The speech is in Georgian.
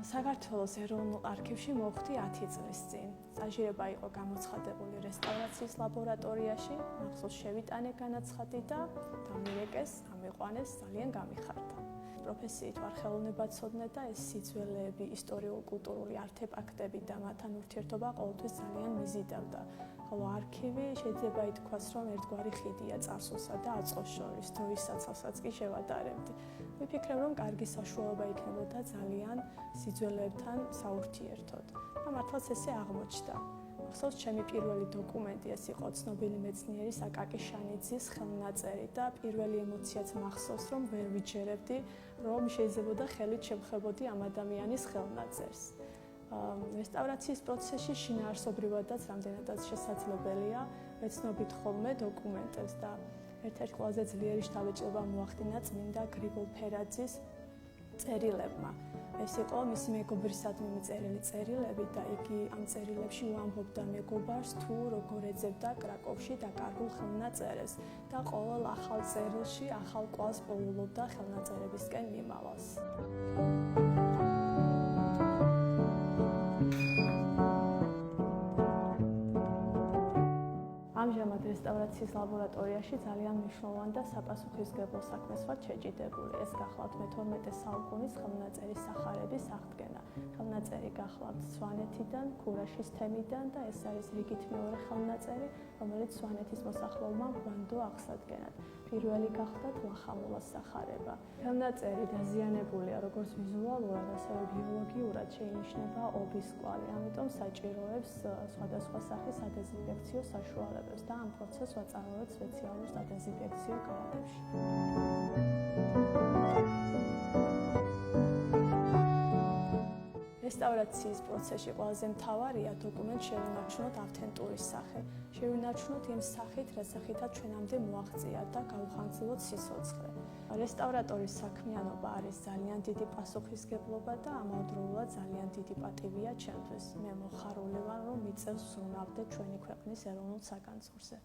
საქართველოს ეროვნულ არქივში მოვხდი 10 წლის წინ. სტაჟირება იყო გამოცხადებული რესტავრაციის ლაბორატორიაში, მახსოვს შევიტანე განაცხადი და დამირეკეს, ამიყვანეს, ძალიან გამიხარდა. პროფესიით ვარ ხელოვნებაცოდნე და ეს სიძველეები, ისტორიულ-კულტურული არტეფაქტები და მათთან ურთიერთობა ყოველთვის ძალიან მიზიდავდა. ხოლო არქივი შეიძლება ითქვას, რომ ერთგვარი ხიდია წარსულსა და აწმყოს შორის, დროისაცავსაც კი შევადარებდი. ვიფიქრებ, რომ კარგი საშუალება იქნებოდა ძალიან სიძველეებთან საურთიერთოდ. და მართლაც ესე აღმოჩნდა. მახსოვს, ჩემი პირველი დოკუმენტი ეს იყო ცნობილი მეცნიერის აკაკი შანიძის ხელნაწერი და პირველი ემოციაც მახსოვს, რომ ვერ ვიჯერებდი, რომ შეიძლებოდა ხელით შევხვებოდი ამ ადამიანის ხელნაწერს. რესტავრაციის პროცესში შინაარსობრივადაც რამდენადაც შესაძლებელია ვეცნობით ხოლმე დოკუმენტებს და ერთ-ერთი ყველაზე ძლიერი შთაბეჭდილება მოახდინა წმინდა გრიგოლ ფერაძის წერილებმა. ეს იყო მისი მეგობრისადმი მიწერილი წერილები და იგი ამ წერილებში უამბობდა მეგობარს თუ როგორ ეძებდა კრაკოვში დაკარგულ ხელნაწერებს და ყოველ ახალ წერილში ახალ კვალს პოულობდა ხელნაწერებისკენ მიმავალს. ამჟამად რესტავრაციის ლაბორატორიაში ძალიან მნიშვნელოვან და საპასუხისმგებლო საქმეს ვარ შეჯიდებული. ეს გახლავთ მე-12 საუკუნის ხელნაწერის სახარების აღდგენა. ხელნაწერი გახლავთ სვანეთიდან, ქურაშის თემიდან და ეს არის რიგით მეორე ხელნაწერი, რომელიც სვანეთის მოსახლეობამ გვანდო აღსადგენად. პირველი გახლავთ ლახამულას სახარება. ხელნაწერი დაზიანებულია როგორც ვიზუალურად, ასევე ბიოლოგიურად შეინიშნება ობის კვალი, ამიტომ საჭიროებს სხვადასხვა სახის ადეზინფექციო საშუალებებს და ამ პროცესს ვაწარმოებთ სპეციალურ ადეზინფექციო კალათებში. რესტავრაციის პროცესში ყველაზე მთავარია დოკუმენტს შევინარჩუნოთ ავთენტური სახე. შევინარჩუნოთ იმ სახით, რასაც ჩვენამდე მოაღწია და გავხანძილოთ სიცოცხლე. რესტავრატორის საქმიანობა არის ძალიან დიდი პასუხისმგებლობა და ამავდროულად ძალიან დიდი პატივია ჩემთვის. მე მოხარული ვარ, რომ მიწევს ვზრუნავდე ჩვენი ქვეყნის ეროვნულ საგანძურზე.